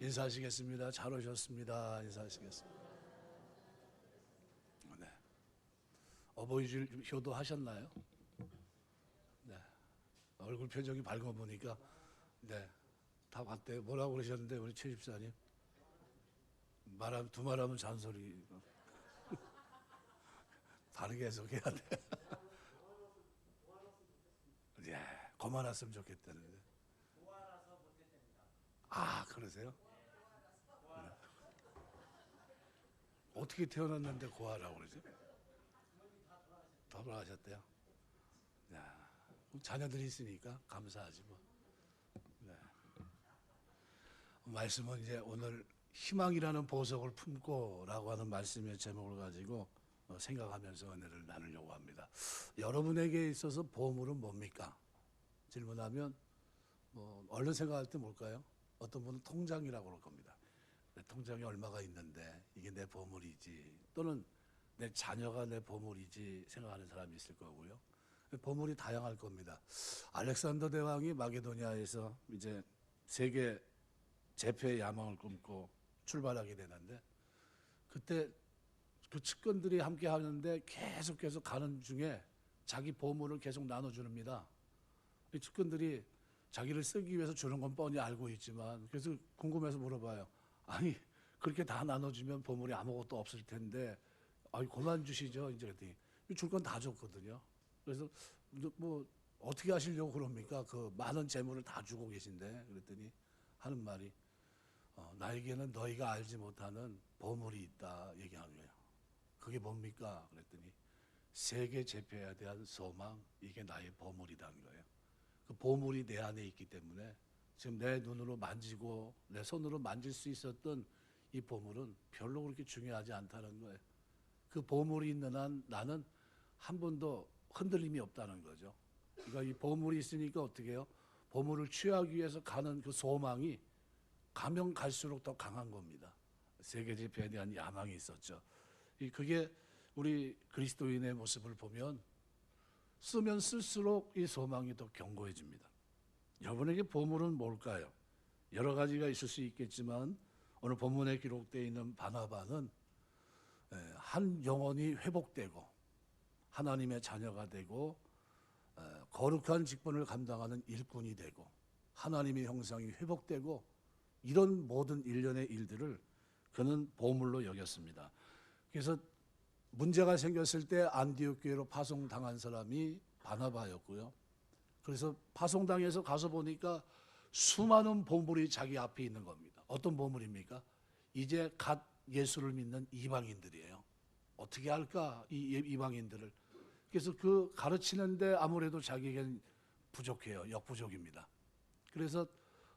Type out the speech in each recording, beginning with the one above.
인사하시겠습니다. 잘 오셨습니다. 인사하시겠습니다. 네. 어버이줄 효도 하셨나요? 네. 얼굴 표정이 밝아 보니까 네. 다 봤대요. 뭐라고 그러셨는데 우리 최 집사님? 두 말하면 잔소리. 다르게 해석해야 돼. 예, 거만했으면 좋겠다는데. 아, 그러세요? 네. 어떻게 태어났는데 고아라고 그러죠? 돌아가셨대요. 야, 자녀들이 있으니까 감사하지 뭐. 네. 말씀은 이제 오늘 희망이라는 보석을 품고라고 하는 말씀의 제목을 가지고 생각하면서 은혜를 나누려고 합니다. 여러분에게 있어서 보물은 뭡니까? 질문하면 뭐 얼른 생각할 때 뭘까요? 어떤 분은 통장이라고 그럴 겁니다. 내 통장에 얼마가 있는데 이게 내 보물이지, 또는 내 자녀가 내 보물이지 생각하는 사람이 있을 거고요. 보물이 다양할 겁니다. 알렉산더 대왕이 마게도니아에서 이제 세계 제패의 야망을 꿈고 출발하게 되는데, 그때 그 측근들이 함께 하는데 계속 가는 중에 자기 보물을 계속 나눠줍니다. 이 측근들이 자기를 쓰기 위해서 주는 건 뻔히 알고 있지만, 그래서 궁금해서 물어봐요. 아니, 그렇게 다 나눠주면 보물이 아무것도 없을 텐데, 아니, 그만 주시죠. 이제 그랬더니 줄 건 다 줬거든요. 그래서 뭐 어떻게 하시려고 그럽니까? 그 많은 재물을 다 주고 계신데. 그랬더니 하는 말이 나에게는 너희가 알지 못하는 보물이 있다 얘기하는 거예요. 그게 뭡니까? 그랬더니 세계 제패에 대한 소망, 이게 나의 보물이라는 거예요. 그 보물이 내 안에 있기 때문에 지금 내 눈으로 만지고 내 손으로 만질 수 있었던 이 보물은 별로 그렇게 중요하지 않다는 거예요. 그 보물이 있는 한 나는 한 번도 흔들림이 없다는 거죠. 그러니까 이 보물이 있으니까 어떻게 해요? 보물을 취하기 위해서 가는 그 소망이 가면 갈수록 더 강한 겁니다. 세계 제패에 대한 야망이 있었죠. 그게 우리 그리스도인의 모습을 보면 쓰면 쓸수록 이 소망이 더 견고해집니다. 여러분에게 보물은 뭘까요? 여러 가지가 있을 수 있겠지만 오늘 본문에 기록되어 있는 바나바는 한 영혼이 회복되고 하나님의 자녀가 되고 거룩한 직분을 감당하는 일꾼이 되고 하나님의 형상이 회복되고, 이런 모든 일련의 일들을 그는 보물로 여겼습니다. 그래서 문제가 생겼을 때 안디옥 교회로 파송당한 사람이 바나바였고요. 그래서 파송당해서 가서 보니까 수많은 보물이 자기 앞에 있는 겁니다. 어떤 보물입니까? 이제 갓 예수를 믿는 이방인들이에요. 어떻게 할까 이 이방인들을. 그래서 그 가르치는데 아무래도 자기에겐 부족해요. 역부족입니다. 그래서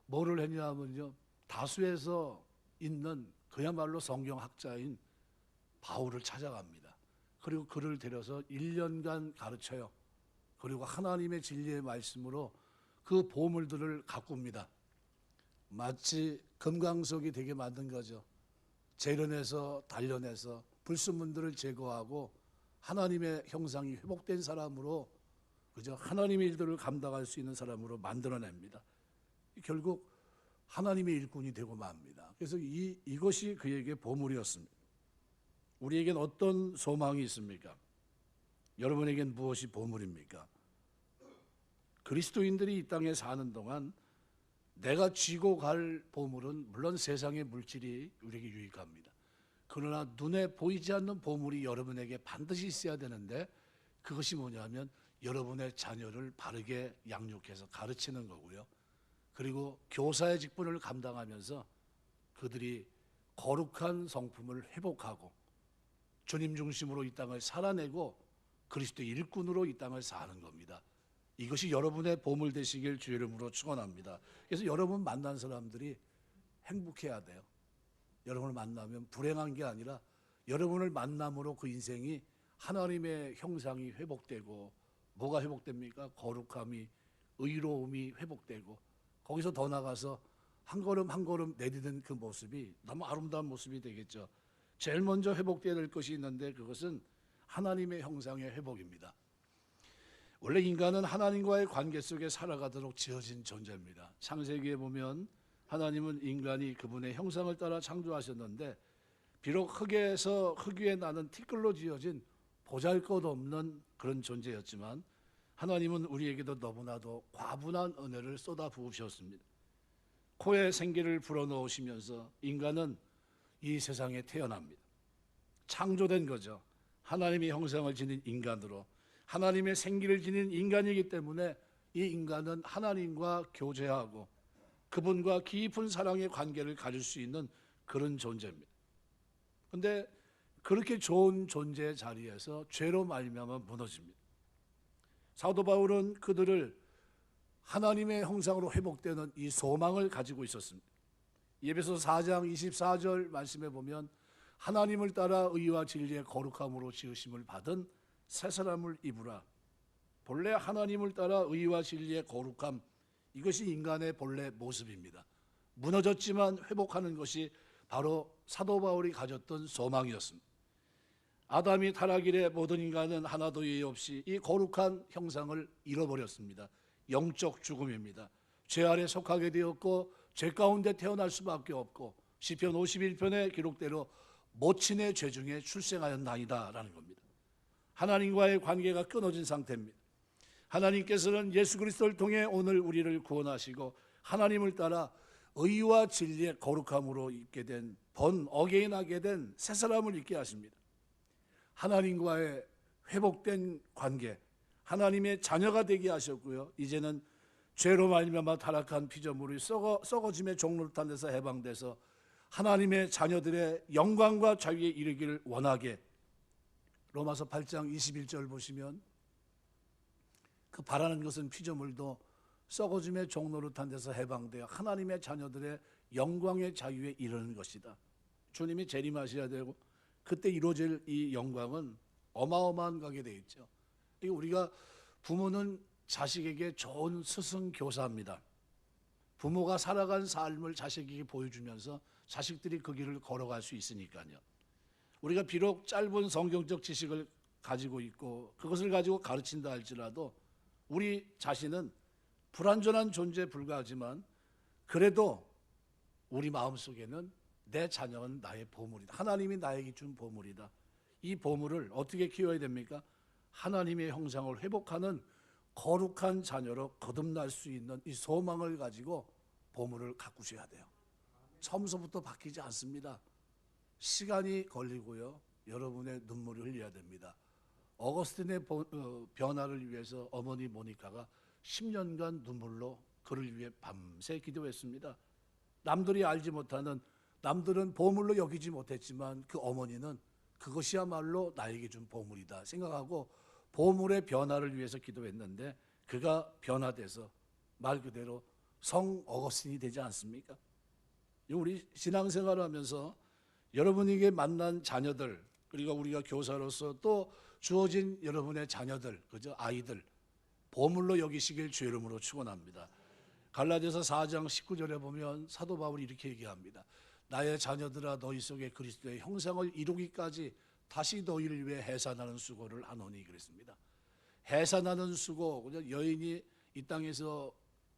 뭐를 했냐면요, 다수에서 있는 그야말로 성경학자인 바울을 찾아갑니다. 그리고 그를 데려서 1년간 가르쳐요. 그리고 하나님의 진리의 말씀으로 그 보물들을 가꿉니다. 마치 금강석이 되게 만든 거죠. 재련해서 단련해서 불순물들을 제거하고 하나님의 형상이 회복된 사람으로, 그저 하나님의 일들을 감당할 수 있는 사람으로 만들어냅니다. 결국 하나님의 일꾼이 되고 맙니다. 그래서 이것이 그에게 보물이었습니다. 우리에겐 어떤 소망이 있습니까? 여러분에겐 무엇이 보물입니까? 그리스도인들이 이 땅에 사는 동안 내가 쥐고 갈 보물은 물론 세상의 물질이 우리에게 유익합니다. 그러나 눈에 보이지 않는 보물이 여러분에게 반드시 있어야 되는데, 그것이 뭐냐면 여러분의 자녀를 바르게 양육해서 가르치는 거고요. 그리고 교사의 직분을 감당하면서 그들이 거룩한 성품을 회복하고 주님 중심으로 이 땅을 살아내고 그리스도의 일꾼으로 이 땅을 사는 겁니다. 이것이 여러분의 보물 되시길 주의 이름으로 축원합니다. 그래서 여러분 만난 사람들이 행복해야 돼요. 여러분을 만나면 불행한 게 아니라 여러분을 만남으로 그 인생이 하나님의 형상이 회복되고, 뭐가 회복됩니까? 거룩함이, 의로움이 회복되고, 거기서 더 나가서 한 걸음 한 걸음 내딛는 그 모습이 너무 아름다운 모습이 되겠죠. 제일 먼저 회복되어야 될 것이 있는데 그것은 하나님의 형상의 회복입니다. 원래 인간은 하나님과의 관계 속에 살아가도록 지어진 존재입니다. 창세기에 보면 하나님은 인간이 그분의 형상을 따라 창조하셨는데 비록 흙에서 흙 위에 나는 티끌로 지어진 보잘것없는 그런 존재였지만 하나님은 우리에게도 너무나도 과분한 은혜를 쏟아 부으셨습니다. 코에 생기를 불어넣으시면서 인간은 이 세상에 태어납니다. 창조된 거죠. 하나님의 형상을 지닌 인간으로 하나님의 생기를 지닌 인간이기 때문에 이 인간은 하나님과 교제하고 그분과 깊은 사랑의 관계를 가질 수 있는 그런 존재입니다. 그런데 그렇게 좋은 존재의 자리에서 죄로 말미암아 무너집니다. 사도 바울은 그들을 하나님의 형상으로 회복되는 이 소망을 가지고 있었습니다. 에베소서 4장 24절 말씀에 보면 하나님을 따라 의와 진리의 거룩함으로 지으심을 받은 새 사람을 입으라. 본래 하나님을 따라 의와 진리의 거룩함, 이것이 인간의 본래 모습입니다. 무너졌지만 회복하는 것이 바로 사도 바울이 가졌던 소망이었습니다. 아담이 타락 이래 모든 인간은 하나도 예의 없이 이 거룩한 형상을 잃어버렸습니다. 영적 죽음입니다. 죄 아래 속하게 되었고 죄 가운데 태어날 수밖에 없고 시편 51편의 기록대로 모친의 죄 중에 출생하였나이다라는 겁니다. 하나님과의 관계가 끊어진 상태입니다. 하나님께서는 예수 그리스도를 통해 오늘 우리를 구원하시고 하나님을 따라 의와 진리의 거룩함으로 있게 된 본 어게인하게 된 새 사람을 있게 하십니다. 하나님과의 회복된 관계, 하나님의 자녀가 되게 하셨고요. 이제는 죄로 말미암아 타락한 피조물이 썩어짐의 종로를 탄 데서 해방돼서 하나님의 자녀들의 영광과 자유에 이르기를 원하게. 로마서 8장 21절 보시면 그 바라는 것은 피조물도 썩어짐의 종로를 탄 데서 해방되어 하나님의 자녀들의 영광의 자유에 이르는 것이다. 주님이 재림하셔야 되고 그때 이루어질 이 영광은 어마어마한 가게 되어 있죠. 우리가 부모는 자식에게 좋은 스승 교사입니다. 부모가 살아간 삶을 자식에게 보여주면서 자식들이 그 길을 걸어갈 수 있으니까요. 우리가 비록 짧은 성경적 지식을 가지고 있고 그것을 가지고 가르친다 할지라도 우리 자신은 불완전한 존재에 불과하지만 그래도 우리 마음속에는 내 자녀는 나의 보물이다. 하나님이 나에게 준 보물이다. 이 보물을 어떻게 키워야 됩니까? 하나님의 형상을 회복하는 거룩한 자녀로 거듭날 수 있는 이 소망을 가지고 보물을 가꾸셔야 돼요. 처음서부터 바뀌지 않습니다. 시간이 걸리고요. 여러분의 눈물을 흘려야 됩니다. 어거스틴의 변화를 위해서 어머니 모니카가 10년간 눈물로 그를 위해 밤새 기도했습니다. 남들이 알지 못하는, 남들은 보물로 여기지 못했지만 그 어머니는 그것이야말로 나에게 준 보물이다 생각하고 보물의 변화를 위해서 기도했는데 그가 변화돼서 말 그대로 성 어거스틴이 되지 않습니까? 우리 신앙생활을 하면서 여러분에게 만난 자녀들, 그리고 우리가 교사로서 또 주어진 여러분의 자녀들, 그죠? 아이들 보물로 여기시길 주의 이름으로 축원합니다. 갈라디아서 4장 19절에 보면 사도 바울이 이렇게 얘기합니다. 나의 자녀들아 너희 속에 그리스도의 형상을 이루기까지 다시 너희를 위해 해산하는 수고를 하노니 그랬습니다. 해산하는 수고, 그죠? 여인이 이 땅에서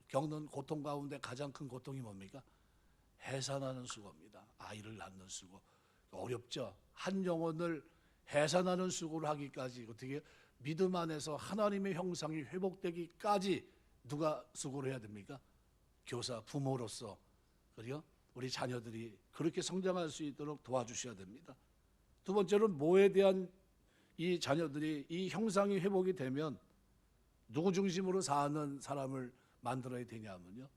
겪는 고통 가운데 가장 큰 고통이 뭡니까? 해산하는 수고입니다. 아이를 낳는 수고. 어렵죠. 한 영혼을 해산하는 수고를 하기까지 어떻게 믿음 안에서 하나님의 형상이 회복되기까지 누가 수고를 해야 됩니까? 교사, 부모로서. 그리고 우리 자녀들이 그렇게 성장할 수 있도록 도와주셔야 됩니다. 두 번째로는 뭐에 대한 이 자녀들이 이 형상이 회복이 되면 누구 중심으로 사는 사람을 만들어야 되냐면요.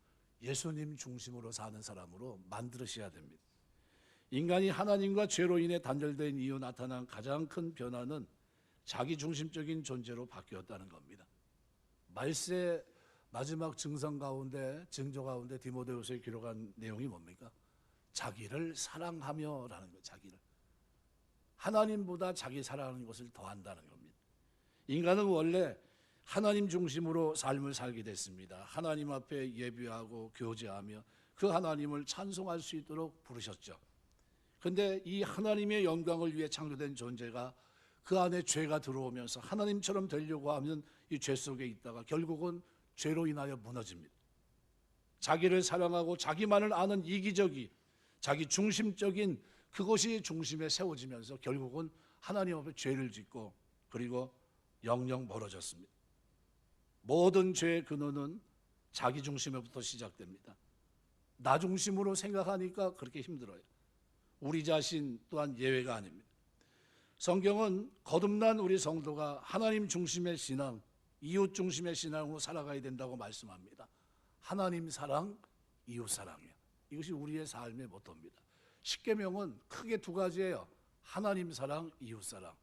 예수님 중심으로 사는 사람으로 만들으셔야 됩니다. 인간이 하나님과 죄로 인해 단절된 이후 나타난 가장 큰 변화는 자기 중심적인 존재로 바뀌었다는 겁니다. 말세 마지막 증조 가운데 디모데후서에 기록한 내용이 뭡니까? 자기를 사랑하며라는 거, 자기를. 하나님보다 자기 사랑하는 것을 더한다는 겁니다. 인간은 원래 하나님 중심으로 삶을 살게 됐습니다. 하나님 앞에 예배하고 교제하며 그 하나님을 찬송할 수 있도록 부르셨죠. 그런데 이 하나님의 영광을 위해 창조된 존재가 그 안에 죄가 들어오면서 하나님처럼 되려고 하면 이 죄 속에 있다가 결국은 죄로 인하여 무너집니다. 자기를 사랑하고 자기만을 아는 이기적이 자기 중심적인 그것이 중심에 세워지면서 결국은 하나님 앞에 죄를 짓고 그리고 영영 멀어졌습니다. 모든 죄의 근원은 자기 중심에부터 시작됩니다. 나 중심으로 생각하니까 그렇게 힘들어요. 우리 자신 또한 예외가 아닙니다. 성경은 거듭난 우리 성도가 하나님 중심의 신앙, 이웃 중심의 신앙으로 살아가야 된다고 말씀합니다. 하나님 사랑, 이웃 사랑이에요. 이것이 우리의 삶의 모토입니다. 십계명은 크게 두 가지예요. 하나님 사랑, 이웃 사랑.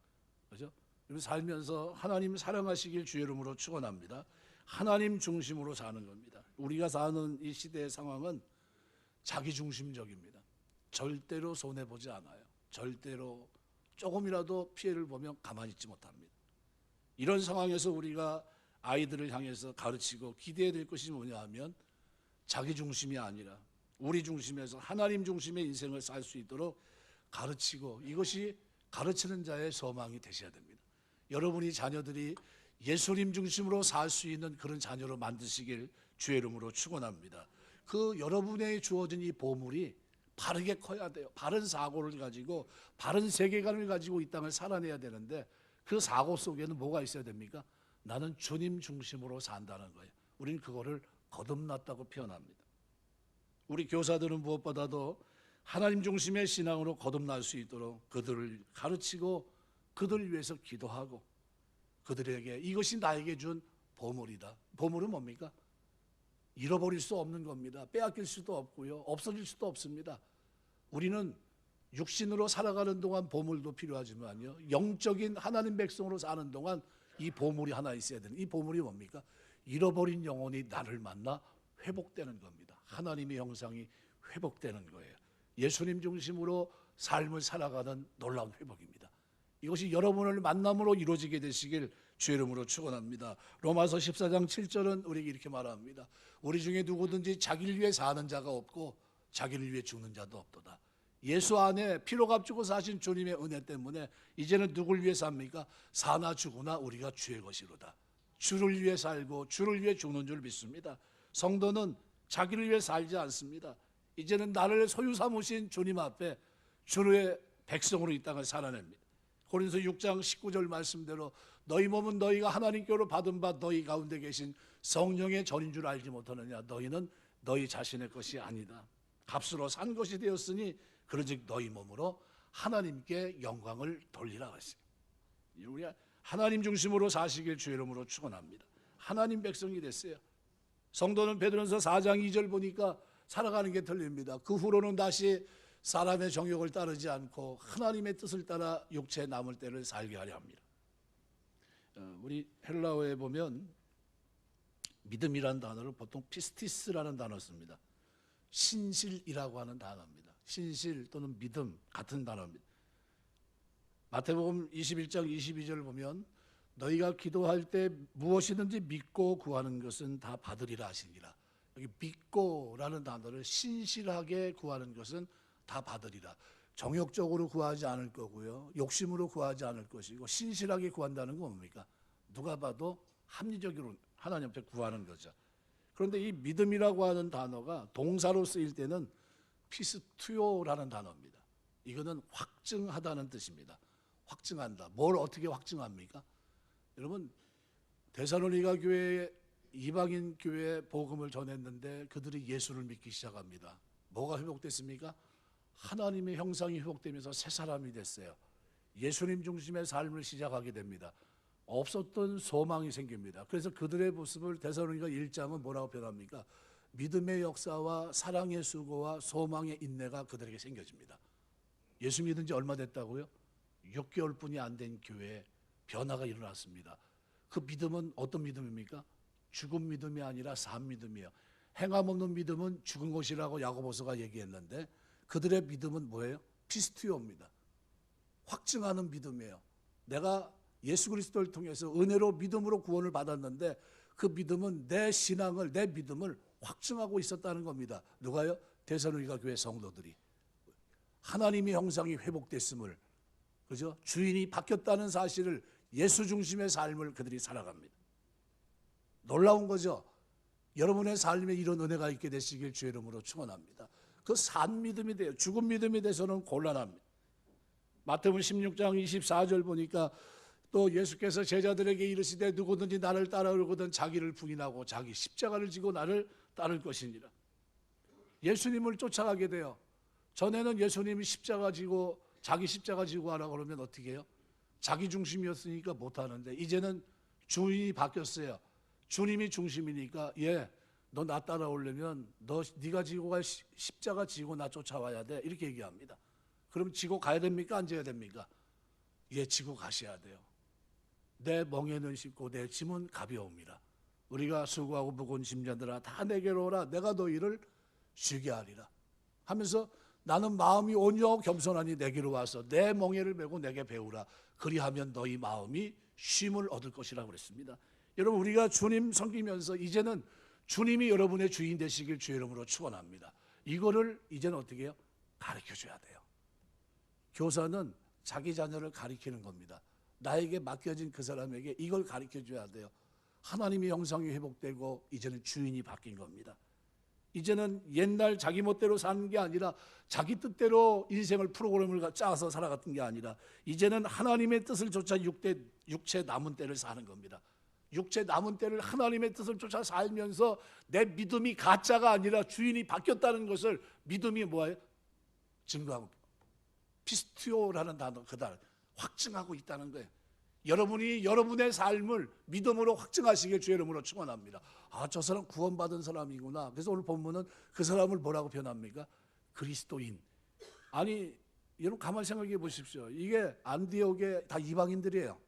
그렇죠? 살면서 하나님 사랑하시길 주의 이름으로 축원합니다. 하나님 중심으로 사는 겁니다. 우리가 사는 이 시대의 상황은 자기 중심적입니다. 절대로 손해보지 않아요. 절대로 조금이라도 피해를 보면 가만히 있지 못합니다. 이런 상황에서 우리가 아이들을 향해서 가르치고 기대해야 될 것이 뭐냐 하면 자기 중심이 아니라 우리 중심에서 하나님 중심의 인생을 살 수 있도록 가르치고, 이것이 가르치는 자의 소망이 되셔야 됩니다. 여러분이 자녀들이 예수님 중심으로 살 수 있는 그런 자녀로 만드시길 주의 이름으로 축원합니다. 그 여러분에게 주어진 이 보물이 바르게 커야 돼요. 바른 사고를 가지고 바른 세계관을 가지고 이 땅을 살아내야 되는데 그 사고 속에는 뭐가 있어야 됩니까? 나는 주님 중심으로 산다는 거예요. 우리는 그거를 거듭났다고 표현합니다. 우리 교사들은 무엇보다도 하나님 중심의 신앙으로 거듭날 수 있도록 그들을 가르치고 그들을 위해서 기도하고 그들에게 이것이 나에게 준 보물이다. 보물은 뭡니까? 잃어버릴 수 없는 겁니다. 빼앗길 수도 없고요. 없어질 수도 없습니다. 우리는 육신으로 살아가는 동안 보물도 필요하지만요, 영적인 하나님 백성으로 사는 동안 이 보물이 하나 있어야 되는, 이 보물이 뭡니까? 잃어버린 영혼이 나를 만나 회복되는 겁니다. 하나님의 형상이 회복되는 거예요. 예수님 중심으로 삶을 살아가는 놀라운 회복입니다. 이것이 여러분을 만남으로 이루어지게 되시길 주의 이름으로 축원합니다. 로마서 14장 7절은 우리에게 이렇게 말합니다. 우리 중에 누구든지 자기를 위해 사는 자가 없고 자기를 위해 죽는 자도 없도다. 예수 안에 피로 값주고 사신 주님의 은혜 때문에 이제는 누굴 위해 삽니까? 사나 죽으나 우리가 주의 것이로다. 주를 위해 살고 주를 위해 죽는 줄 믿습니다. 성도는 자기를 위해 살지 않습니다. 이제는 나를 소유 삼으신 주님 앞에 주의 백성으로 이 땅을 살아냅니다. 고린도서 6장 19절 말씀대로 너희 몸은 너희가 하나님께로 받은 바 너희 가운데 계신 성령의 전인 줄 알지 못하느냐. 너희는 너희 자신의 것이 아니다. 값으로 산 것이 되었으니 그런즉 너희 몸으로 하나님께 영광을 돌리라 했어요. 우리가 하나님 중심으로 사시길 주의 이름으로 축원합니다. 하나님 백성이 됐어요. 성도는 베드로전서 4장 2절 보니까 살아가는 게 틀립니다. 그 후로는 다시 사람의 정욕을 따르지 않고 하나님의 뜻을 따라 육체에 남을 때를 살게 하려 합니다. 우리 헬라어에 보면 믿음이라는 단어를 보통 피스티스라는 단어를 씁니다. 신실이라고 하는 단어입니다. 신실 또는 믿음 같은 단어입니다. 마태복음 21장 22절을 보면 너희가 기도할 때 무엇이든지 믿고 구하는 것은 다 받으리라 하시니라. 여기 믿고라는 단어를 신실하게 구하는 것은 다 받으리라. 정욕적으로 구하지 않을 거고요, 욕심으로 구하지 않을 것이고, 신실하게 구한다는 건 뭡니까? 누가 봐도 합리적으로 하나님 앞에 구하는 거죠. 그런데 이 믿음이라고 하는 단어가 동사로 쓰일 때는 피스투요라는 단어입니다. 이거는 확증하다는 뜻입니다. 확증한다. 뭘 어떻게 확증합니까? 여러분, 데살로니가 교회에 이방인 교회에 복음을 전했는데 그들이 예수를 믿기 시작합니다. 뭐가 회복됐습니까? 하나님의 형상이 회복되면서 새 사람이 됐어요. 예수님 중심의 삶을 시작하게 됩니다. 없었던 소망이 생깁니다. 그래서 그들의 모습을 데살로니가 1장은 뭐라고 표현합니까? 믿음의 역사와 사랑의 수고와 소망의 인내가 그들에게 생겨집니다. 예수 믿은 지 얼마 됐다고요? 6개월뿐이 안 된 교회에 변화가 일어났습니다. 그 믿음은 어떤 믿음입니까? 죽은 믿음이 아니라 산 믿음이에요. 행함 없는 믿음은 죽은 것이라고 야고보서가 얘기했는데 그들의 믿음은 뭐예요? 피스투요입니다. 확증하는 믿음이에요. 내가 예수 그리스도를 통해서 은혜로 믿음으로 구원을 받았는데 그 믿음은 내 신앙을, 내 믿음을 확증하고 있었다는 겁니다. 누가요? 데살로니가 교회 성도들이. 하나님의 형상이 회복됐음을, 그죠? 주인이 바뀌었다는 사실을, 예수 중심의 삶을 그들이 살아갑니다. 놀라운 거죠. 여러분의 삶에 이런 은혜가 있게 되시길 주의 이름으로 축원합니다. 그 산 믿음이 돼요. 죽은 믿음이 돼서는 곤란합니다. 마태복음 16장 24절 보니까 또 예수께서 제자들에게 이르시되 누구든지 나를 따르거든 자기를 부인하고 자기 십자가를 지고 나를 따를 것이니라. 예수님을 쫓아가게 돼요. 전에는 예수님이 십자가 지고 자기 십자가 지고 하라 그러면 어떻게 해요? 자기 중심이었으니까 못하는데 이제는 주인이 바뀌었어요. 주님이 중심이니까 너 나 따라오려면 네가 지고 갈 십자가 지고 나 쫓아와야 돼. 이렇게 얘기합니다. 그럼 지고 가야 됩니까? 안 져야 됩니까? 지고 가셔야 돼요. 내 멍에는 쉽고 내 짐은 가벼웁니다. 우리가 수고하고 무거운 짐자들아 다 내게로 오라. 내가 너희를 쉬게 하리라 하면서 나는 마음이 온유하고 겸손하니 내게로 와서 내 멍에를 메고 내게 배우라. 그리하면 너희 마음이 쉼을 얻을 것이라고 그랬습니다. 여러분 우리가 주님 섬기면서 이제는 주님이 여러분의 주인 되시길 주의 이름으로 축원합니다. 이거를 이제는 어떻게 해요? 가르쳐줘야 돼요. 교사는 자기 자녀를 가르치는 겁니다. 나에게 맡겨진 그 사람에게 이걸 가르쳐줘야 돼요. 하나님의 형상이 회복되고 이제는 주인이 바뀐 겁니다. 이제는 옛날 자기 멋대로 사는 게 아니라 자기 뜻대로 인생을 프로그램을 짜서 살아갔던 게 아니라 이제는 하나님의 뜻을 쫓아 육체 남은 때를 사는 겁니다. 육체 남은 때를 하나님의 뜻을 쫓아 살면서 내 믿음이 가짜가 아니라 주인이 바뀌었다는 것을 믿음이 뭐예요? 증거하고 피스티오라는 단어 그 단어 확증하고 있다는 거예요. 여러분이 여러분의 삶을 믿음으로 확증하시길 주의 이름으로 축원합니다. 저 사람 구원받은 사람이구나. 그래서 오늘 본문은 그 사람을 뭐라고 표현합니까? 그리스도인. 아니 여러분 가만히 생각해 보십시오. 이게 안디옥에 다 이방인들이에요.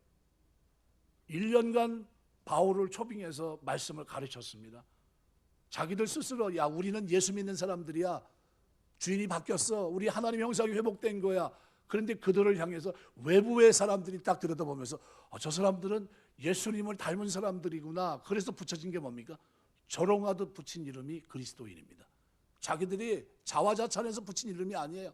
1년간 바울을 초빙해서 말씀을 가르쳤습니다. 자기들 스스로 우리는 예수 믿는 사람들이야. 주인이 바뀌었어. 우리 하나님 형상이 회복된 거야. 그런데 그들을 향해서 외부의 사람들이 딱 들여다보면서 저 사람들은 예수님을 닮은 사람들이구나. 그래서 붙여진 게 뭡니까? 조롱하듯 붙인 이름이 그리스도인입니다. 자기들이 자화자찬해서 붙인 이름이 아니에요.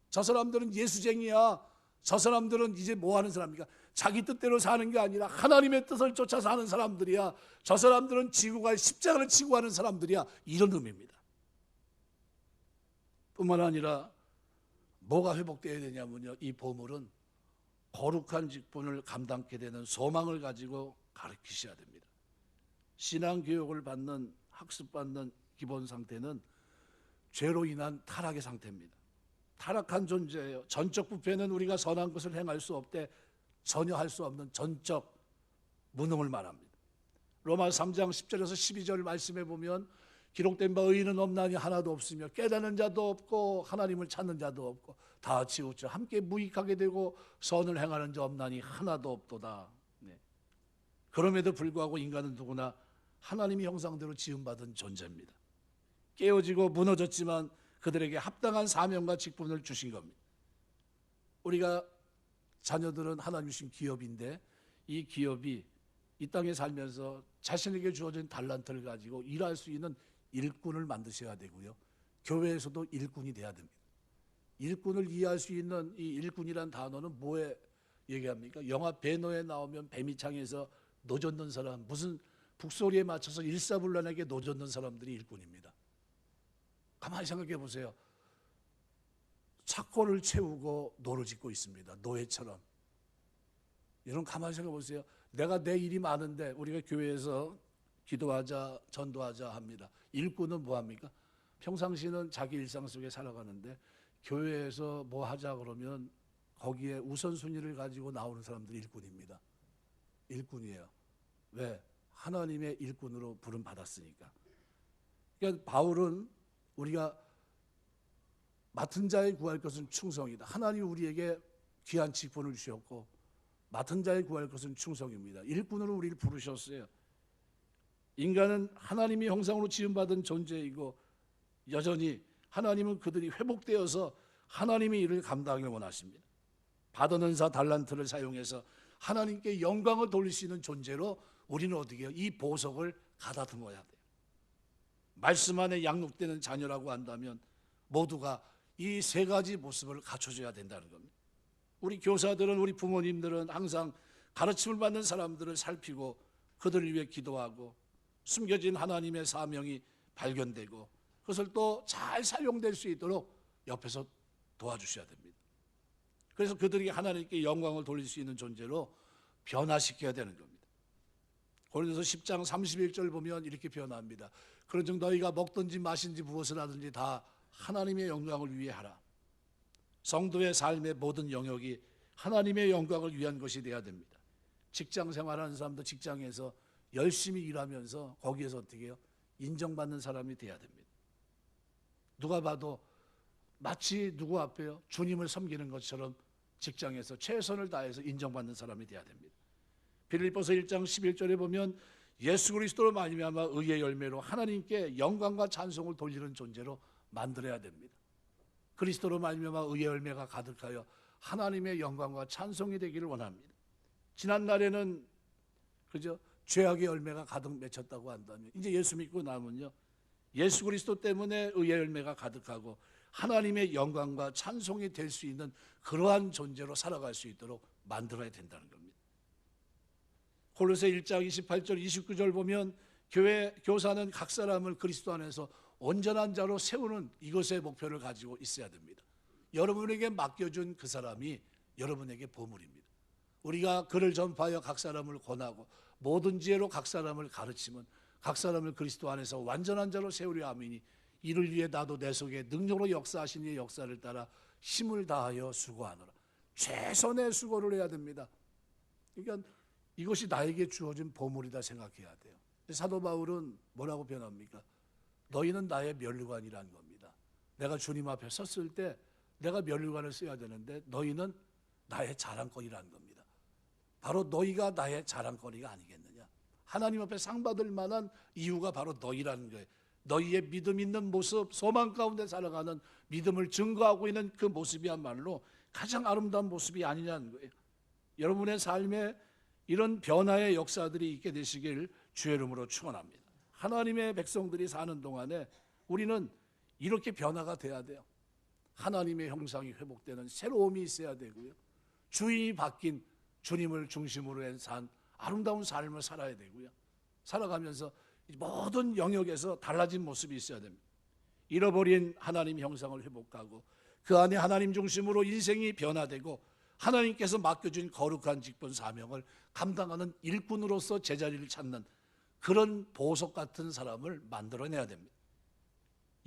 저 사람들은 예수쟁이야. 저 사람들은 이제 뭐 하는 사람입니까? 자기 뜻대로 사는 게 아니라 하나님의 뜻을 쫓아 사는 사람들이야. 저 사람들은 지구가 십자가를 지고 하는 사람들이야. 이런 의미입니다. 뿐만 아니라 뭐가 회복되어야 되냐면요, 이 보물은 거룩한 직분을 감당케 되는 소망을 가지고 가르치셔야 됩니다. 신앙교육을 받는 학습받는 기본 상태는 죄로 인한 타락의 상태입니다. 타락한 존재예요. 전적 부패는 우리가 선한 것을 행할 수 없되 전혀 할 수 없는 전적 무능을 말합니다. 로마 3장 10절에서 12절 말씀에 보면 기록된 바 의인은 없나니 하나도 없으며 깨닫는 자도 없고 하나님을 찾는 자도 없고 다 치우쳐 함께 무익하게 되고 선을 행하는 자 없나니 하나도 없도다. 그럼에도 불구하고 인간은 누구나 하나님의 형상대로 지음받은 존재입니다. 깨어지고 무너졌지만 그들에게 합당한 사명과 직분을 주신 겁니다. 우리가 자녀들은 하나님 주신 기업인데 이 기업이 이 땅에 살면서 자신에게 주어진 달란트를 가지고 일할 수 있는 일꾼을 만드셔야 되고요. 교회에서도 일꾼이 돼야 됩니다. 일꾼을 이해할 수 있는 이 일꾼이란 단어는 뭐에 얘기합니까? 영화 배너에 나오면 뱀이창에서 노젓는 사람, 무슨 북소리에 맞춰서 일사불란하게 노젓는 사람들이 일꾼입니다. 가만히 생각해 보세요. 차고를 채우고 노를 짓고 있습니다. 노예처럼. 여러분 가만히 생각해 보세요. 내가 내 일이 많은데 우리가 교회에서 기도하자, 전도하자 합니다. 일꾼은 뭐 합니까? 평상시는 자기 일상 속에 살아가는데 교회에서 뭐 하자 그러면 거기에 우선순위를 가지고 나오는 사람들이 일꾼입니다. 일꾼이에요. 왜? 하나님의 일꾼으로 부름 받았으니까. 그러니까 바울은 우리가 맡은 자에 구할 것은 충성이다. 하나님이 우리에게 귀한 직분을 주셨고 맡은 자에 구할 것은 충성입니다. 일꾼으로 우리를 부르셨어요. 인간은 하나님의 형상으로 지음받은 존재이고 여전히 하나님은 그들이 회복되어서 하나님의 일을 감당하길 원하십니다. 받은 은사 달란트를 사용해서 하나님께 영광을 돌릴 수 있는 존재로 우리는 어떻게 해요? 이 보석을 가다듬어야 돼요. 말씀 안에 양육되는 자녀라고 한다면 모두가 이 세 가지 모습을 갖춰줘야 된다는 겁니다. 우리 교사들은, 우리 부모님들은 항상 가르침을 받는 사람들을 살피고 그들을 위해 기도하고 숨겨진 하나님의 사명이 발견되고 그것을 또 잘 사용될 수 있도록 옆에서 도와주셔야 됩니다. 그래서 그들이 하나님께 영광을 돌릴 수 있는 존재로 변화시켜야 되는 겁니다. 고린도서 10장 31절 보면 이렇게 표현합니다. 그런즉 너희가 먹든지 마신지 무엇을 하든지 다 하나님의 영광을 위해 하라. 성도의 삶의 모든 영역이 하나님의 영광을 위한 것이 되어야 됩니다. 직장 생활하는 사람도 직장에서 열심히 일하면서 거기에서 어떻게 해요? 인정받는 사람이 돼야 됩니다. 누가 봐도 마치 누구 앞에요? 주님을 섬기는 것처럼 직장에서 최선을 다해서 인정받는 사람이 돼야 됩니다. 빌립보서 1장 11절에 보면 예수 그리스도로 말미암아 의의 열매로 하나님께 영광과 찬송을 돌리는 존재로 만들어야 됩니다. 그리스도로 말미암아 의의 열매가 가득하여 하나님의 영광과 찬송이 되기를 원합니다. 지난날에는 그죠? 죄악의 열매가 가득 맺혔다고 한다면 이제 예수 믿고 나면요, 예수 그리스도 때문에 의의 열매가 가득하고 하나님의 영광과 찬송이 될 수 있는 그러한 존재로 살아갈 수 있도록 만들어야 된다는 겁니다. 골로새 1장 28절 29절 보면 교사는 각 사람을 그리스도 안에서 온전한 자로 세우는 이것의 목표를 가지고 있어야 됩니다. 여러분에게 맡겨준 그 사람이 여러분에게 보물입니다. 우리가 그를 전파하여 각 사람을 권하고 모든 지혜로 각 사람을 가르치면 각 사람을 그리스도 안에서 완전한 자로 세우려 함이니 이를 위해 나도 내 속에 능력으로 역사하신 이의 역사를 따라 힘을 다하여 수고하노라. 최선의 수고를 해야 됩니다. 그러니까 이것이 나에게 주어진 보물이다 생각해야 돼요. 사도 바울은 뭐라고 표현합니까? 너희는 나의 면류관이라는 겁니다. 내가 주님 앞에 섰을 때 내가 면류관을 써야 되는데 너희는 나의 자랑거리라는 겁니다. 바로 너희가 나의 자랑거리가 아니겠느냐. 하나님 앞에 상 받을 만한 이유가 바로 너희라는 거예요. 너희의 믿음 있는 모습, 소망 가운데 살아가는 믿음을 증거하고 있는 그 모습이야말로 가장 아름다운 모습이 아니냐는 거예요. 여러분의 삶에 이런 변화의 역사들이 있게 되시길 주의 이름으로 축원합니다. 하나님의 백성들이 사는 동안에 우리는 이렇게 변화가 돼야 돼요. 하나님의 형상이 회복되는 새로움이 있어야 되고요. 주인이 바뀐 주님을 중심으로 한 아름다운 삶을 살아야 되고요. 살아가면서 모든 영역에서 달라진 모습이 있어야 됩니다. 잃어버린 하나님 형상을 회복하고 그 안에 하나님 중심으로 인생이 변화되고 하나님께서 맡겨준 거룩한 직분 사명을 감당하는 일꾼으로서 제자리를 찾는 그런 보석 같은 사람을 만들어내야 됩니다.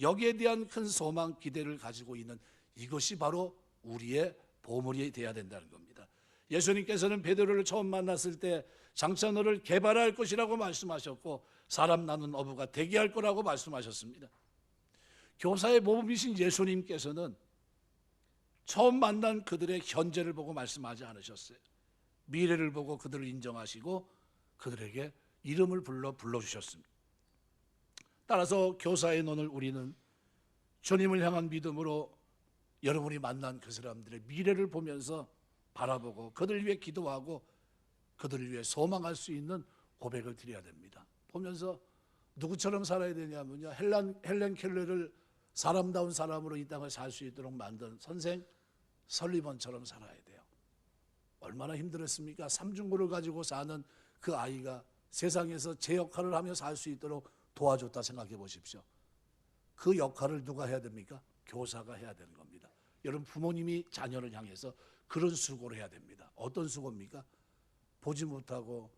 여기에 대한 큰 소망, 기대를 가지고 있는 이것이 바로 우리의 보물이 되어야 된다는 겁니다. 예수님께서는 베드로를 처음 만났을 때 장차 너를 개발할 것이라고 말씀하셨고 사람 낳는 어부가 되게 할 거라고 말씀하셨습니다. 교사의 모범이신 예수님께서는 처음 만난 그들의 현재를 보고 말씀하지 않으셨어요. 미래를 보고 그들을 인정하시고 그들에게 이름을 불러주셨습니다. 따라서 교사의 논을 우리는 주님을 향한 믿음으로 여러분이 만난 그 사람들의 미래를 보면서 바라보고 그들을 위해 기도하고 그들을 위해 소망할 수 있는 고백을 드려야 됩니다. 보면서 누구처럼 살아야 되냐면요, 헬렌 켈러를 사람다운 사람으로 이 땅을 살 수 있도록 만든 선생 설리번처럼 살아야 돼요. 얼마나 힘들었습니까? 삼중고를 가지고 사는 그 아이가 세상에서 제 역할을 하며 살 수 있도록 도와줬다 생각해 보십시오. 그 역할을 누가 해야 됩니까? 교사가 해야 되는 겁니다. 여러분, 부모님이 자녀를 향해서 그런 수고를 해야 됩니다. 어떤 수고입니까? 보지 못하고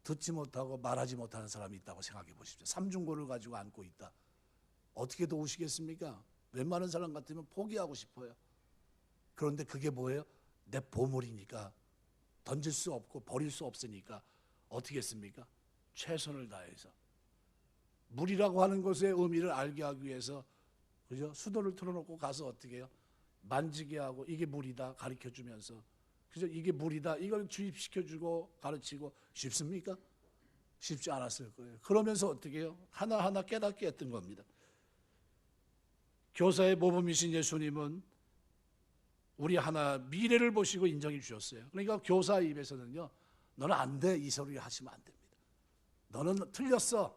듣지 못하고 말하지 못하는 사람이 있다고 생각해 보십시오. 삼중고를 가지고 안고 있다. 어떻게 도우시겠습니까? 웬만한 사람 같으면 포기하고 싶어요. 그런데 그게 뭐예요? 내 보물이니까 던질 수 없고 버릴 수 없으니까 어떻게 했습니까? 최선을 다해서 물이라고 하는 것의 의미를 알게 하기 위해서 그죠? 수도를 틀어놓고 가서 어떻게 해요? 만지게 하고 이게 물이다 가르쳐주면서 그죠? 이게 물이다 이걸 주입시켜주고 가르치고 쉽습니까? 쉽지 않았을 거예요. 그러면서 어떻게 해요? 하나하나 깨닫게 했던 겁니다. 교사의 모범이신 예수님은 우리 하나 미래를 보시고 인정해 주셨어요. 그러니까 교사 입에서는요, 너는 안 돼, 이 소리 하시면 안 됩니다. 너는 틀렸어.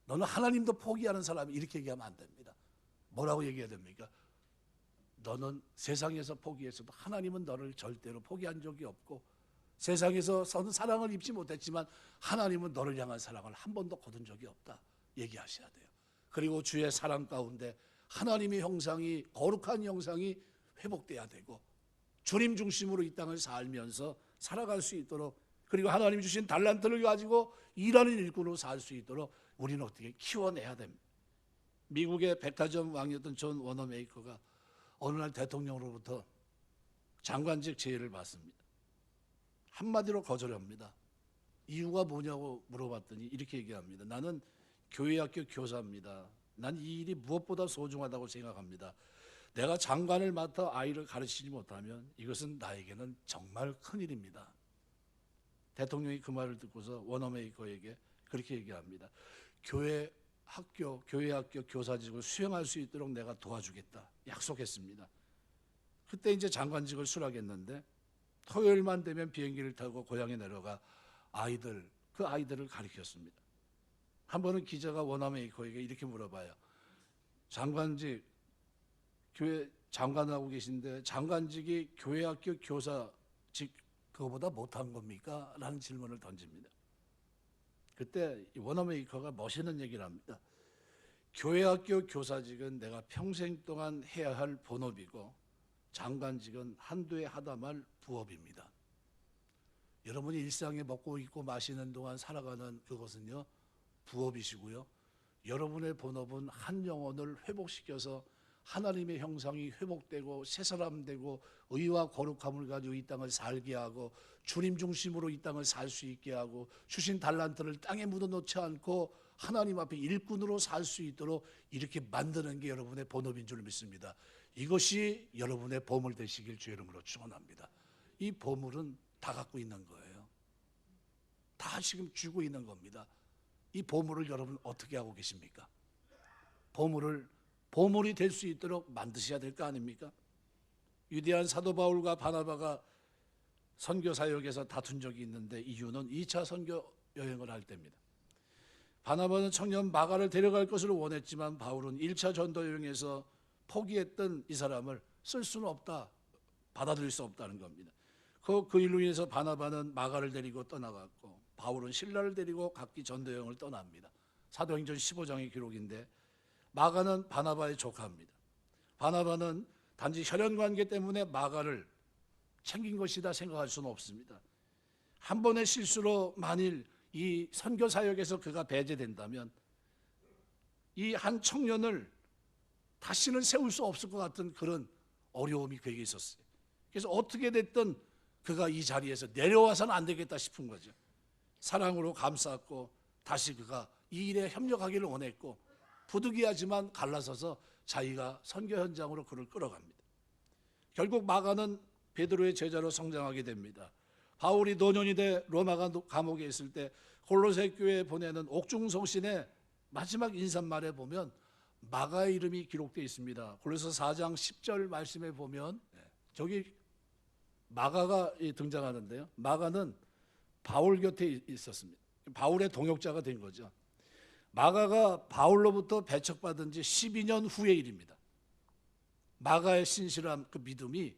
너는 하나님도 포기하는 사람이 이렇게 얘기하면 안 됩니다. 뭐라고 얘기해야 됩니까? 너는 세상에서 포기했어도 하나님은 너를 절대로 포기한 적이 없고 세상에서 사랑을 입지 못했지만 하나님은 너를 향한 사랑을 한 번도 거둔 적이 없다 얘기하셔야 돼요. 그리고 주의 사랑 가운데 하나님의 형상이, 거룩한 형상이 회복돼야 되고 주님 중심으로 이 땅을 살면서 살아갈 수 있도록, 그리고 하나님이 주신 달란트를 가지고 일하는 일꾼으로 살 수 있도록 우리는 어떻게 키워내야 됩니다. 미국의 백화점 왕이었던 존 워너메이커가 어느 날 대통령으로부터 장관직 제의를 받습니다. 한마디로 거절합니다. 이유가 뭐냐고 물어봤더니 이렇게 얘기합니다. 나는 교회학교 교사입니다. 난 이 일이 무엇보다 소중하다고 생각합니다. 내가 장관을 맡아 아이를 가르치지 못하면 이것은 나에게는 정말 큰일입니다. 대통령이 그 말을 듣고서 워너메이커에게 그렇게 얘기합니다. 교회 학교 교사직을 수행할 수 있도록 내가 도와주겠다 약속했습니다. 그때 이제 장관직을 수락했는데 토요일만 되면 비행기를 타고 고향에 내려가 그 아이들을 가르쳤습니다. 한 번은 기자가 워너메이커에게 이렇게 물어봐요. 장관직, 교회 장관하고 계신데 장관직이 교회학교 교사직 그거보다 못한 겁니까? 라는 질문을 던집니다. 그때 워너메이커가 멋있는 얘기를 합니다. 교회학교 교사직은 내가 평생 동안 해야 할 본업이고 장관직은 한두 해 하다 말 부업입니다. 여러분이 일상에 먹고 입고 마시는 동안 살아가는 그것은요 부업이시고요, 여러분의 본업은 한 영혼을 회복시켜서 하나님의 형상이 회복되고 새 사람 되고 의와 거룩함을 가지고 이 땅을 살게 하고 주님 중심으로 이 땅을 살 수 있게 하고 주신 달란트를 땅에 묻어놓지 않고 하나님 앞에 일꾼으로 살 수 있도록 이렇게 만드는 게 여러분의 본업인 줄 믿습니다. 이것이 여러분의 보물 되시길 주의 이름으로 축원합니다. 이 보물은 다 갖고 있는 거예요. 다 지금 쥐고 있는 겁니다. 이 보물을 여러분 어떻게 하고 계십니까? 보물이 될 수 있도록 만드셔야 될 거 아닙니까? 위대한 사도 바울과 바나바가 선교 사역에서 다툰 적이 있는데 이유는 2차 선교 여행을 할 때입니다. 바나바는 청년 마가를 데려갈 것을 원했지만 바울은 1차 전도 여행에서 포기했던 이 사람을 쓸 수는 없다, 받아들일 수 없다는 겁니다. 그 일로 인해서 바나바는 마가를 데리고 떠나갔고 바울은 실라를 데리고 각기 전도 여행을 떠납니다. 사도행전 15장의 기록인데 마가는 바나바의 조카입니다. 바나바는 단지 혈연 관계 때문에 마가를 챙긴 것이다 생각할 수는 없습니다. 한 번의 실수로 만일 이 선교 사역에서 그가 배제된다면 이 한 청년을 다시는 세울 수 없을 것 같은 그런 어려움이 그에게 있었어요. 그래서 어떻게 됐든 그가 이 자리에서 내려와서는 안 되겠다 싶은 거죠. 사랑으로 감쌌고 다시 그가 이 일에 협력하기를 원했고 부득이하지만 갈라서서 자기가 선교 현장으로 그를 끌어갑니다. 결국 마가는 베드로의 제자로 성장하게 됩니다. 바울이 노년이 돼 로마 감옥에 있을 때 골로새 교회에 보내는 옥중성신의 마지막 인사말에 보면 마가의 이름이 기록되어 있습니다. 골로새 4장 10절 말씀에 보면 저기 마가가 등장하는데요. 마가는 바울 곁에 있었습니다. 바울의 동역자가 된 거죠. 마가가 바울로부터 배척받은 지 12년 후의 일입니다. 마가의 신실함, 그 믿음이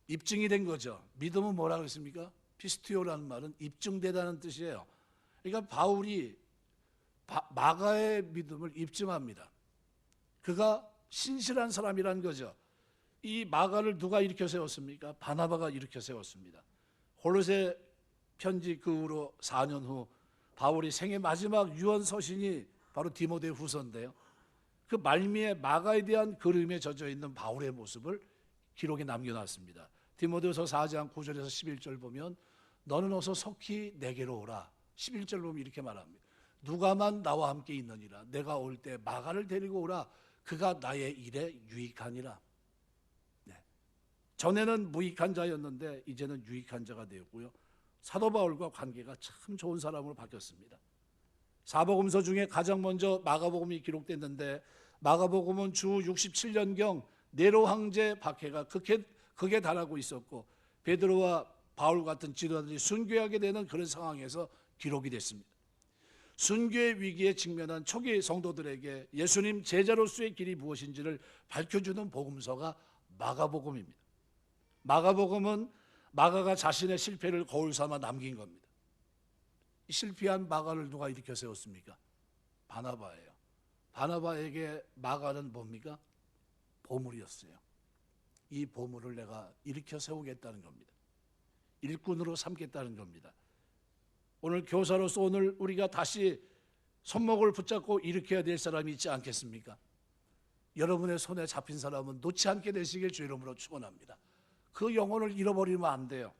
입증이 된 거죠. 믿음은 뭐라고 했습니까? 피스티오라는 말은 입증되다는 뜻이에요. 그러니까 바울이 마가의 믿음을 입증합니다. 그가 신실한 사람이라는 거죠. 이 마가를 누가 일으켜 세웠습니까? 바나바가 일으켜 세웠습니다. 골로새 편지 그 후로 4년 후 바울이 생애 마지막 유언 서신이 바로 디모데 후서인데요. 그 말미에 마가에 대한 그림에 젖어 있는 바울의 모습을 기록에 남겨놨습니다. 디모데후서 4장 9절에서 11절 보면 너는 어서 속히 내게로 오라. 11절 보면 이렇게 말합니다. 누가만 나와 함께 있느니라. 내가 올 때 마가를 데리고 오라. 그가 나의 일에 유익하니라. 네. 전에는 무익한 자였는데 이제는 유익한 자가 되었고요. 사도 바울과 관계가 참 좋은 사람으로 바뀌었습니다. 사복음서 중에 가장 먼저 마가복음이 기록됐는데 마가복음은 주 67년경 네로 황제 박해가 극에 달하고 있었고 베드로와 바울 같은 지도자들이 순교하게 되는 그런 상황에서 기록이 됐습니다. 순교의 위기에 직면한 초기 성도들에게 예수님 제자로서의 길이 무엇인지를 밝혀주는 복음서가 마가복음입니다. 마가복음은 마가가 자신의 실패를 거울 삼아 남긴 겁니다. 이 실패한 마가를 누가 일으켜 세웠습니까? 바나바예요. 바나바에게 마가는 뭡니까? 보물이었어요. 이 보물을 내가 일으켜 세우겠다는 겁니다. 일꾼으로 삼겠다는 겁니다. 오늘 교사로서 오늘 우리가 다시 손목을 붙잡고 일으켜야 될 사람이 있지 않겠습니까? 여러분의 손에 잡힌 사람은 놓지 않게 되시길 주 이름으로 축원합니다. 그 영혼을 잃어버리면 안 돼요.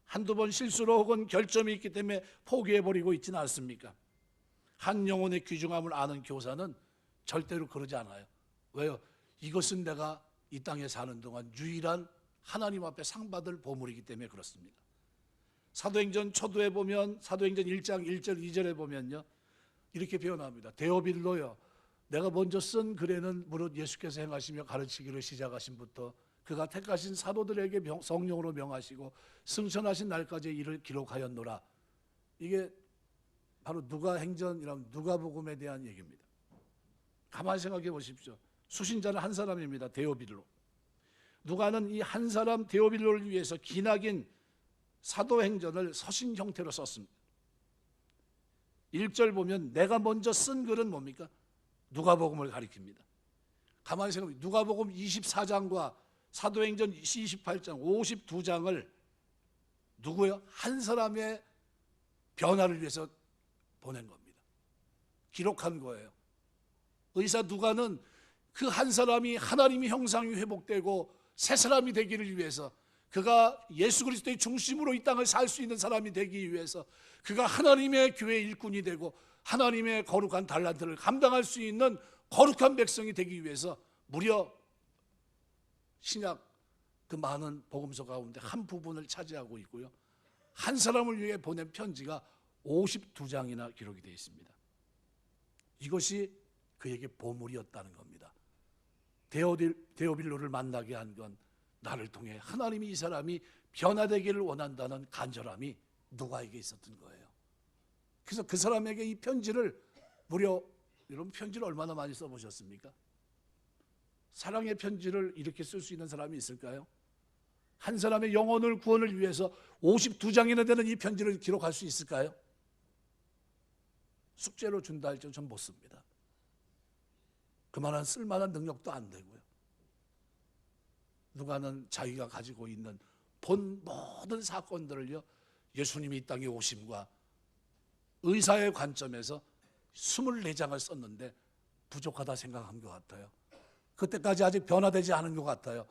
한두 번 실수로 혹은 결점이 있기 때문에 포기해버리고 있지는 않습니까? 한 영혼의 귀중함을 아는 교사는 절대로 그러지 않아요. 왜요? 이것은 내가 이 땅에 사는 동안 유일한 하나님 앞에 상 받을 보물이기 때문에 그렇습니다. 사도행전 초도에 보면 사도행전 1장 1절 2절에 보면요, 이렇게 표현합니다. 데오빌로여, 내가 먼저 쓴 글에는 무릇 예수께서 행하시며 가르치기를 시작하신 부터 그가 택하신 사도들에게 성령으로 명하시고 승천하신 날까지 이를 기록하였노라. 이게 바로 누가행전이라면 누가복음에 대한 얘기입니다. 가만히 생각해 보십시오. 수신자는 한 사람입니다. 데오빌로. 누가는 이 한 사람 데오빌로를 위해서 기나긴 사도행전을 서신 형태로 썼습니다. 1절 보면 내가 먼저 쓴 글은 뭡니까? 누가복음을 가리킵니다. 가만히 생각해 보면 누가복음 24장과 사도행전 28장 52장을 누구요? 한 사람의 변화를 위해서 보낸 겁니다. 기록한 거예요. 의사 누가는 그 한 사람이 하나님의 형상이 회복되고 새 사람이 되기를 위해서, 그가 예수 그리스도의 중심으로 이 땅을 살 수 있는 사람이 되기 위해서, 그가 하나님의 교회 일꾼이 되고 하나님의 거룩한 달란트를 감당할 수 있는 거룩한 백성이 되기 위해서 무려 신약 그 많은 복음서 가운데 한 부분을 차지하고 있고요, 한 사람을 위해 보낸 편지가 52장이나 기록이 되어 있습니다. 이것이 그에게 보물이었다는 겁니다. 데오빌로를 만나게 한 건 나를 통해 하나님이 이 사람이 변화되기를 원한다는 간절함이 누가에게 있었던 거예요. 그래서 그 사람에게 이 편지를 무려, 여러분 편지를 얼마나 많이 써보셨습니까? 사랑의 편지를 이렇게 쓸 수 있는 사람이 있을까요? 한 사람의 영혼을 구원을 위해서 52장이나 되는 이 편지를 기록할 수 있을까요? 숙제로 준다 할지는 전 못 씁니다. 그만한 쓸만한 능력도 안 되고요. 누가는 자기가 가지고 있는 본 모든 사건들을요, 예수님이 이 땅에 오심과 의사의 관점에서 24장을 썼는데 부족하다 생각한 것 같아요. 그때까지 아직 변화되지 않은 것 같아요.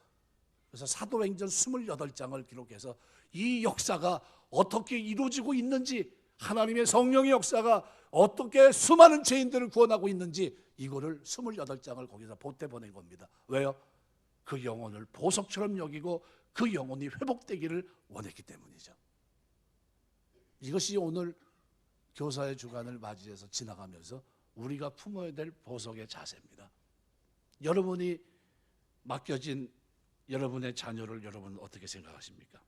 그래서 사도행전 28장을 기록해서 이 역사가 어떻게 이루어지고 있는지, 하나님의 성령의 역사가 어떻게 수많은 죄인들을 구원하고 있는지, 이거를 28장을 거기서 보태 보낸 겁니다. 왜요? 그 영혼을 보석처럼 여기고 그 영혼이 회복되기를 원했기 때문이죠. 이것이 오늘 교사의 주간을 맞이해서 지나가면서 우리가 품어야 될 보석의 자세입니다. 여러분이 맡겨진 여러분의 자녀를 여러분은 어떻게 생각하십니까?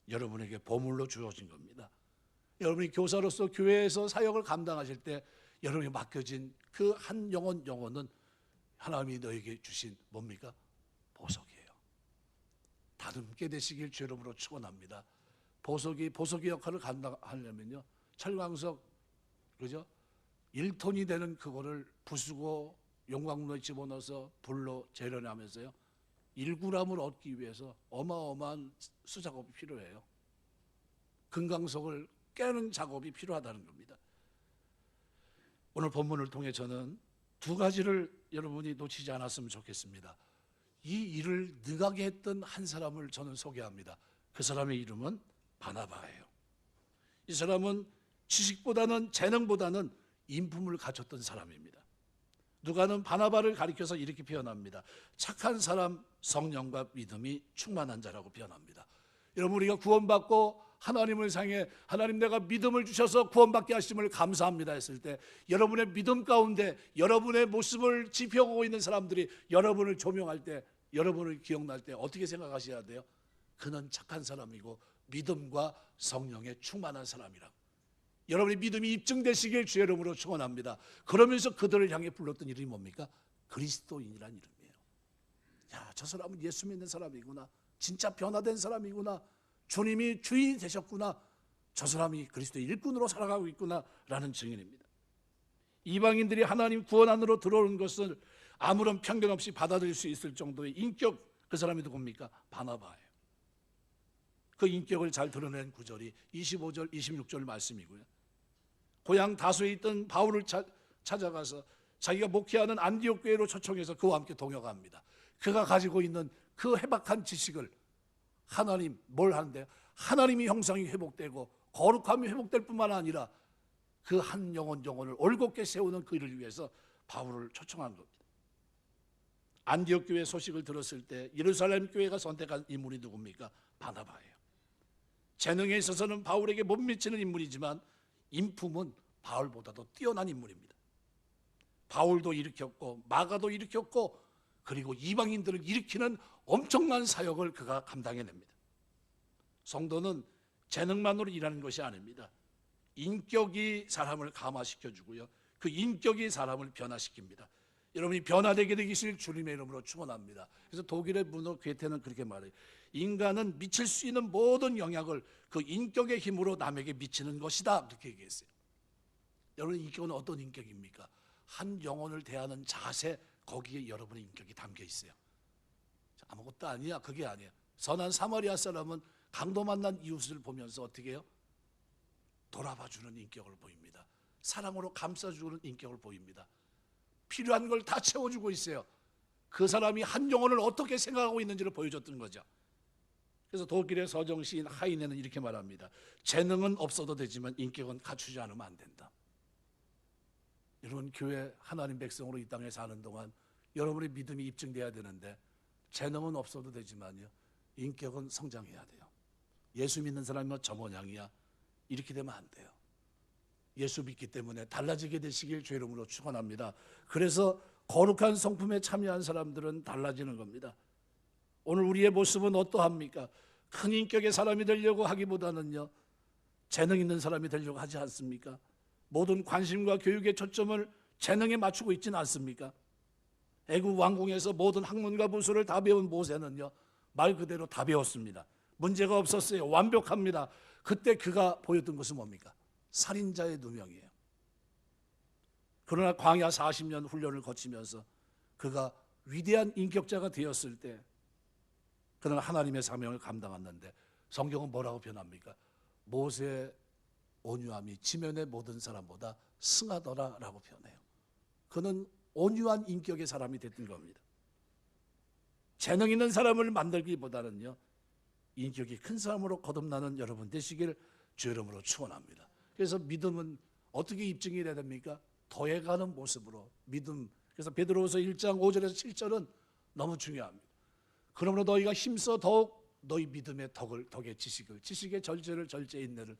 여러분에게 보물로 주어진 겁니다. 여러분이 교사로서 교회에서 사역을 감당하실 때 여러분이 맡겨진 그 한 영혼은 하나님이 너에게 주신 뭡니까? 보석이에요. 다듬게 되시길 주 이름으로 축원합니다. 보석의 역할을 감당하려면요, 철광석, 그죠? 1톤이 되는 그거를 부수고 용광로에 집어넣어서 불로 재련하면서요, 1g을 얻기 위해서 어마어마한 수작업이 필요해요. 금강석을 깨는 작업이 필요하다는 겁니다. 오늘 본문을 통해 저는 두 가지를 여러분이 놓치지 않았으면 좋겠습니다. 이 일을 능하게 했던 한 사람을 저는 소개합니다. 그 사람의 이름은 바나바예요. 이 사람은 지식보다는 재능보다는 인품을 갖췄던 사람입니다. 누가는 바나바를 가리켜서 이렇게 표현합니다. 착한 사람, 성령과 믿음이 충만한 자라고 표현합니다. 여러분, 우리가 구원받고 하나님을 향해 하나님 내가 믿음을 주셔서 구원받게 하심을 감사합니다 했을 때, 여러분의 믿음 가운데 여러분의 모습을 지펴보고 있는 사람들이 여러분을 조명할 때, 여러분을 기억날 때 어떻게 생각하셔야 돼요? 그는 착한 사람이고 믿음과 성령에 충만한 사람이라고. 여러분의 믿음이 입증되시길 주의 이름으로 축원합니다. 그러면서 그들을 향해 불렀던 이름이 뭡니까? 그리스도인이라는 이름이에요. 야, 저 사람은 예수 믿는 사람이구나. 진짜 변화된 사람이구나. 주님이 주인이 되셨구나. 저 사람이 그리스도의 일꾼으로 살아가고 있구나 라는 증인입니다. 이방인들이 하나님 구원 안으로 들어오는 것을 아무런 편견 없이 받아들일 수 있을 정도의 인격, 그 사람이 누굽니까? 바나바예요. 그 인격을 잘 드러낸 구절이 25절, 26절 말씀이고요. 고향 다소에 있던 바울을 찾아가서 자기가 목회하는 안디옥 교회로 초청해서 그와 함께 동역합니다. 그가 가지고 있는 그 해박한 지식을 하나님 뭘 하는데요? 하나님이 형상이 회복되고 거룩함이 회복될 뿐만 아니라 그 한 영혼을 올곧게 세우는 그 일을 위해서 바울을 초청한 겁니다. 안디옥 교회 소식을 들었을 때 예루살렘 교회가 선택한 인물이 누굽니까? 바나바예요. 재능에 있어서는 바울에게 못 미치는 인물이지만 인품은 바울보다도 뛰어난 인물입니다. 바울도 일으켰고 마가도 일으켰고 그리고 이방인들을 일으키는 엄청난 사역을 그가 감당해냅니다. 성도는 재능만으로 일하는 것이 아닙니다. 인격이 사람을 감화시켜주고요, 그 인격이 사람을 변화시킵니다. 여러분이 변화되게 되기를 주님의 이름으로 축원합니다. 그래서 독일의 문호 괴테는 그렇게 말해요. 인간은 미칠 수 있는 모든 영향을 그 인격의 힘으로 남에게 미치는 것이다, 그렇게 얘기했어요. 여러분, 인격은 어떤 인격입니까? 한 영혼을 대하는 자세, 거기에 여러분의 인격이 담겨 있어요. 아무것도 아니야, 그게 아니야. 선한 사마리아 사람은 강도 만난 이웃을 보면서 어떻게 해요? 돌아봐주는 인격을 보입니다. 사랑으로 감싸주는 인격을 보입니다. 필요한 걸 다 채워주고 있어요. 그 사람이 한 영혼을 어떻게 생각하고 있는지를 보여줬던 거죠. 그래서 독일의 서정 시인 하이네는 이렇게 말합니다. 재능은 없어도 되지만 인격은 갖추지 않으면 안 된다. 여러분, 교회 하나님 백성으로 이 땅에 사는 동안 여러분의 믿음이 입증돼야 되는데 재능은 없어도 되지만요, 인격은 성장해야 돼요. 예수 믿는 사람이면 저 모양이야, 이렇게 되면 안 돼요. 예수 믿기 때문에 달라지게 되시길 주 이름으로 축원합니다. 그래서 거룩한 성품에 참여한 사람들은 달라지는 겁니다. 오늘 우리의 모습은 어떠합니까? 큰 인격의 사람이 되려고 하기보다는요, 재능 있는 사람이 되려고 하지 않습니까? 모든 관심과 교육의 초점을 재능에 맞추고 있지는 않습니까? 애굽 왕궁에서 모든 학문과 부수를 다 배운 모세는요, 말 그대로 다 배웠습니다. 문제가 없었어요. 완벽합니다. 그때 그가 보였던 것은 뭡니까? 살인자의 누명이에요. 그러나 광야 40년 훈련을 거치면서 그가 위대한 인격자가 되었을 때 그는 하나님의 사명을 감당했는데 성경은 뭐라고 표현합니까? 모세의 온유함이 지면의 모든 사람보다 승하더라라고 표현해요. 그는 온유한 인격의 사람이 됐던 겁니다. 재능 있는 사람을 만들기보다는요, 인격이 큰 사람으로 거듭나는 여러분 되시길 주 이름으로 축원합니다. 그래서 믿음은 어떻게 입증이 돼야 됩니까? 더해가는 모습으로 믿음. 그래서 베드로후서 1장 5절에서 7절은 너무 중요합니다. 그러므로 너희가 힘써 더욱 너희 믿음의 덕의 지식을, 지식의 절제를, 절제 인내를,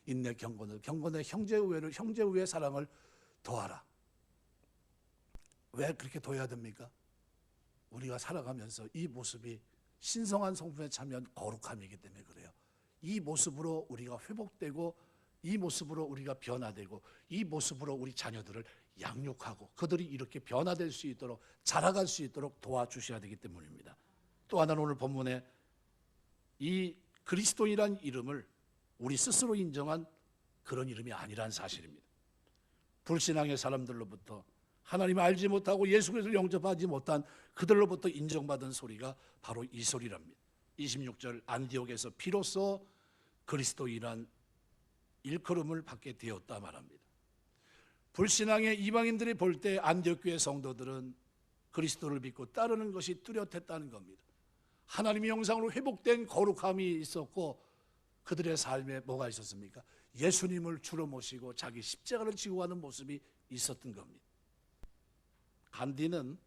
인내 경건을, 경건의 형제 우애를, 형제 우애 사랑을 더하라. 왜 그렇게 더해야 됩니까? 우리가 살아가면서 이 모습이 신성한 성품에 참여한 거룩함이기 때문에 그래요. 이 모습으로 우리가 회복되고, 이 모습으로 우리가 변화되고, 이 모습으로 우리 자녀들을 양육하고 그들이 이렇게 변화될 수 있도록, 자라갈 수 있도록 도와주셔야 되기 때문입니다. 또 하나는 오늘 본문에 이 그리스도인이란 이름을 우리 스스로 인정한 그런 이름이 아니란 사실입니다. 불신앙의 사람들로부터, 하나님을 알지 못하고 예수 그리스도를 영접하지 못한 그들로부터 인정받은 소리가 바로 이 소리랍니다. 26절, 안디옥에서 비로소 그리스도인이란 일컬음을 받게 되었다 말합니다. 불신앙의 이방인들이 볼 때 안디옥 교회 성도들은 그리스도를 믿고 따르는 것이 뚜렷했다는 겁니다. 하나님의 형상으로 회복된 거룩함이 있었고, 그들의 삶에 뭐가 있었습니까? 예수님을 주로 모시고 자기 십자가를 지고 가는 모습이 있었던 겁니다. 간디는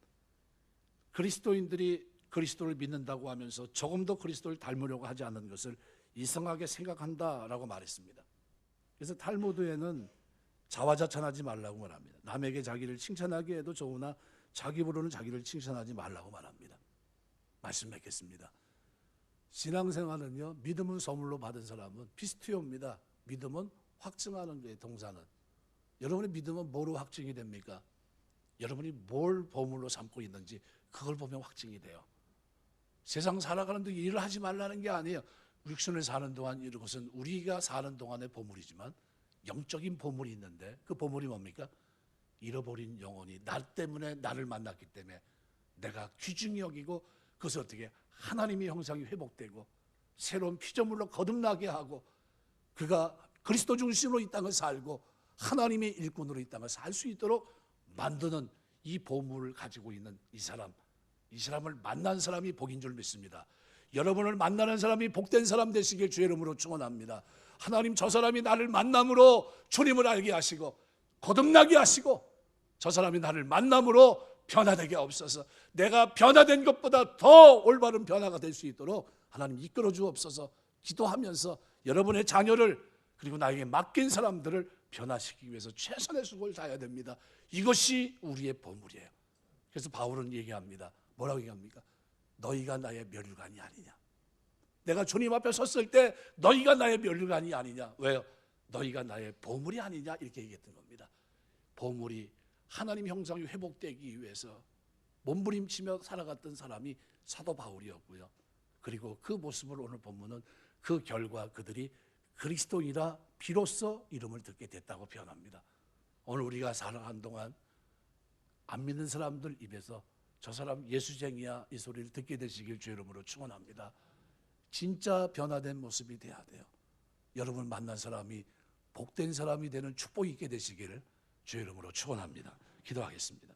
그리스도인들이 그리스도를 믿는다고 하면서 조금 더 그리스도를 닮으려고 하지 않는 것을 이상하게 생각한다라고 말했습니다. 그래서 탈무드에는 자화자찬하지 말라고 말합니다. 남에게 자기를 칭찬하게 해도 좋으나 자기 입으로는 자기를 칭찬하지 말라고 말합니다. 말씀 맺겠습니다. 신앙생활은요, 믿음은 선물로 받은 사람은 피스투요입니다. 믿음은 확증하는 거예요. 동사는. 여러분의 믿음은 뭐로 확증이 됩니까? 여러분이 뭘 보물로 삼고 있는지 그걸 보면 확증이 돼요. 세상 살아가는데 일을 하지 말라는 게 아니에요. 육신을 사는 동안 이런 것은 우리가 사는 동안의 보물이지만 영적인 보물이 있는데 그 보물이 뭡니까? 잃어버린 영혼이 나 때문에 나를 만났기 때문에 내가 귀중히 여기고 그것을 어떻게 하나님의 형상이 회복되고 새로운 피조물로 거듭나게 하고 그가 그리스도 중심으로 이 땅을 살고 하나님의 일꾼으로 이 땅을 살 수 있도록 만드는 이 보물을 가지고 있는 이 사람을 만난 사람이 복인 줄 믿습니다. 여러분을 만나는 사람이 복된 사람 되시길 주의 이름으로 축원합니다. 하나님 저 사람이 나를 만남으로 주님을 알게 하시고 거듭나게 하시고 저 사람이 나를 만남으로 변화되게 없어서 내가 변화된 것보다 더 올바른 변화가 될 수 있도록 하나님 이끌어 주옵소서. 기도하면서 여러분의 자녀를 그리고 나에게 맡긴 사람들을 변화시키기 위해서 최선의 수고를 다해야 됩니다. 이것이 우리의 보물이에요. 그래서 바울은 얘기합니다. 뭐라고 얘기합니까? 너희가 나의 멸류관이 아니냐. 내가 주님 앞에 섰을 때 너희가 나의 멸류관이 아니냐. 왜요? 너희가 나의 보물이 아니냐 이렇게 얘기했던 겁니다. 보물이 하나님 형상이 회복되기 위해서 몸부림치며 살아갔던 사람이 사도 바울이었고요. 그리고 그 모습을 오늘 본문은 그 결과 그들이 그리스도인이라 비로소 이름을 듣게 됐다고 표현합니다. 오늘 우리가 살아간 동안 안 믿는 사람들 입에서 저 사람 예수쟁이야 이 소리를 듣게 되시길 주의 이름으로 축원합니다. 진짜 변화된 모습이 돼야 돼요. 여러분 만난 사람이 복된 사람이 되는 축복이 있게 되시기를 주의 이름으로 축원합니다. 기도하겠습니다.